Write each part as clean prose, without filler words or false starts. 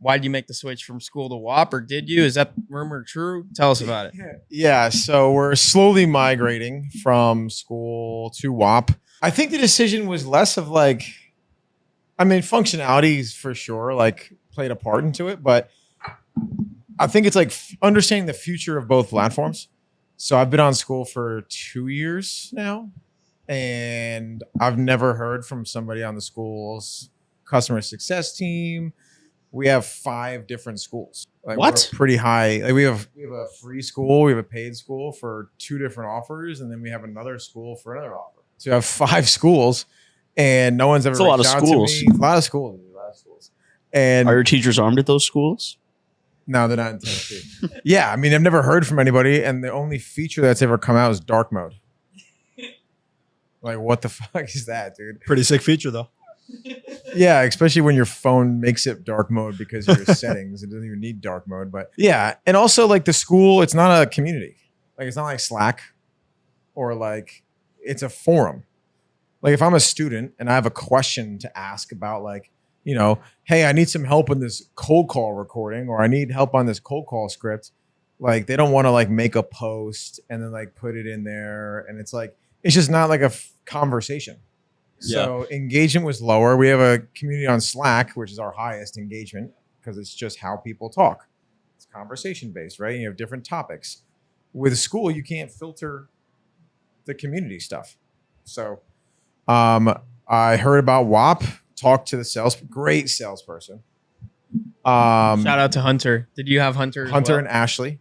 why did you make the switch from school to WAP, or did you? Is that rumor true? Tell us about it. Yeah, so we're slowly migrating from school to WAP. I think the decision was less of like, I mean, functionalities for sure, like played a part into it, but I think it's like understanding the future of both platforms. So I've been on Skool for 2 years now, and I've never heard from somebody on the Skool's customer success team. We have 5 different schools. Like, what? We're pretty high. Like we have a free school, we have a paid school for 2 different offers, and then we have another school for another offer. So you have 5 schools, and no one's ever That's reached a lot out of schools. to me. A lot of schools. And Are your teachers armed at those schools? no, they're not in Tennessee. Yeah, I mean, I've never heard from anybody, and the only feature that's ever come out is dark mode. Like, what the fuck is that, dude? Pretty sick feature though. Yeah, especially when your phone makes it dark mode because of your settings. It doesn't even need dark mode. But yeah, and also like the Skool, it's not a community. Like it's not like Slack or like it's a forum. Like if I'm a student and I have a question to ask about like, you know, hey, I need some help in this cold call recording, or I need help on this cold call script. Like they don't want to like make a post and then like put it in there. And it's like, it's just not like a conversation. So engagement was lower. We have a community on Slack, which is our highest engagement because it's just how people talk. It's conversation based, right? You have different topics. With Skool, you can't filter the community stuff. So I heard about WAP, talked to the great salesperson. Shout out to Hunter. Did you have Hunter? Hunter and Ashley.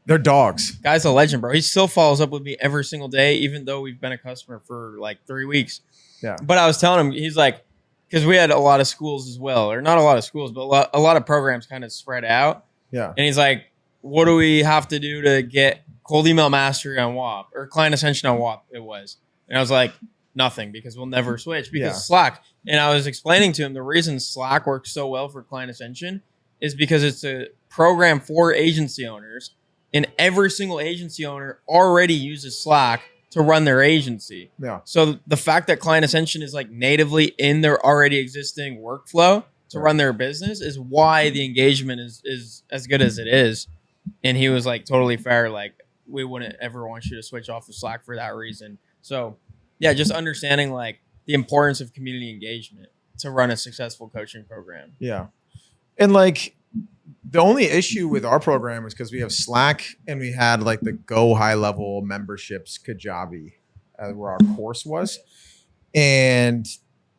They're dogs. Guy's a legend, bro. He still follows up with me every single day, even though we've been a customer for like 3 weeks. Yeah. But I was telling him, he's like, because we had a lot of schools as well, or not a lot of schools, but a lot of programs kind of spread out. Yeah. And he's like, what do we have to do to get cold email mastery on WAP or client ascension on WAP? It was. And I was like, nothing, because we'll never switch because Slack. And I was explaining to him the reason Slack works so well for client ascension is because it's a program for agency owners. And every single agency owner already uses Slack to run their agency. Yeah. So the fact that client ascension is like natively in their already existing workflow to run their business is why the engagement is as good as it is. And he was like totally fair. Like we wouldn't ever want you to switch off of Slack for that reason. So yeah, just understanding like the importance of community engagement to run a successful coaching program. Yeah. And like, the only issue with our program is because we have Slack and we had like the Go high level memberships Kajabi where our course was. And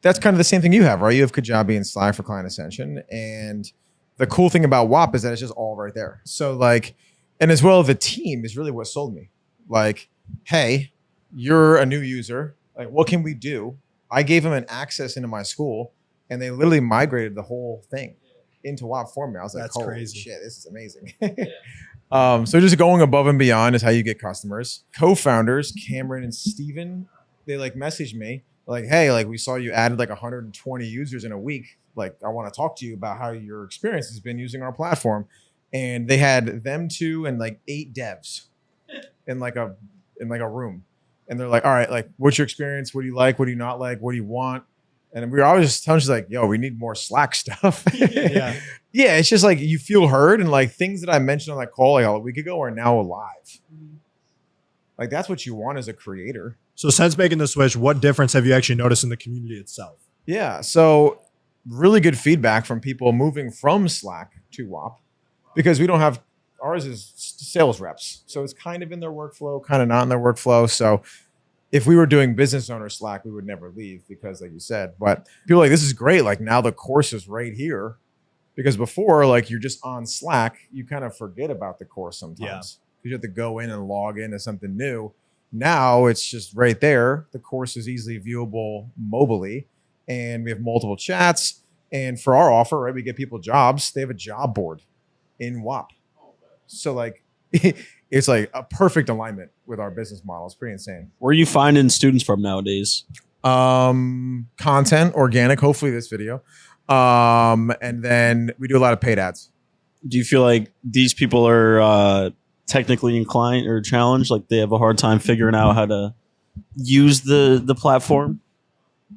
that's kind of the same thing you have, right? You have Kajabi and Slack for client ascension. And the cool thing about WAP is that it's just all right there. So like, and as well, the team is really what sold me. Like, hey, you're a new user. Like, what can we do? I gave them an access into my school and they literally migrated the whole thing into WAP for me. I was like, that's holy crazy. Shit, this is amazing. So just going above and beyond is how you get customers. Co-founders, Cameron and Steven, they like messaged me like, hey, like we saw you added like 120 users in a week. Like, I want to talk to you about how your experience has been using our platform. And they had them 2 and like 8 devs in like a room. And they're like, all right, like, what's your experience? What do you like? What do you not like? What do you want? And we were always just telling, she's like, yo, we need more Slack stuff. Yeah. Yeah, it's just like you feel heard, and like things that I mentioned on that call like a week ago are now alive. Like that's what you want as a creator. So since making the switch, what difference have you actually noticed in the community itself? Yeah, so really good feedback from people moving from Slack to WAP because we don't have, ours is sales reps. So it's kind of in their workflow, kind of not in their workflow. So if we were doing business owner Slack, we would never leave because like you said, but people are like, this is great. Like now the course is right here. Because before, like you're just on Slack, you kind of forget about the course sometimes. Because you have to go in and log into something new. Now it's just right there. The course is easily viewable mobilely. And we have multiple chats. And for our offer, right, we get people jobs. They have a job board in WAP. So like it's like a perfect alignment with our business model. It's pretty insane. Where are you finding students from nowadays? Content, organic, hopefully this video. And then we do a lot of paid ads. Do you feel like these people are technically inclined or challenged? Like they have a hard time figuring out how to use the platform?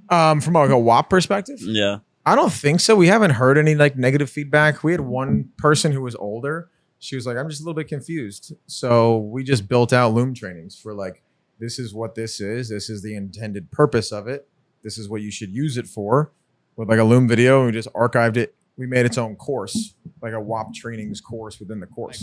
From like a WAP perspective? Yeah. I don't think so. We haven't heard any like negative feedback. We had one person who was older. She was like, I'm just a little bit confused. So we just built out Loom trainings for like, this is what this is. This is the intended purpose of it. This is what you should use it for. With like a Loom video, we just archived it. We made its own course, like a WAP trainings course within the course.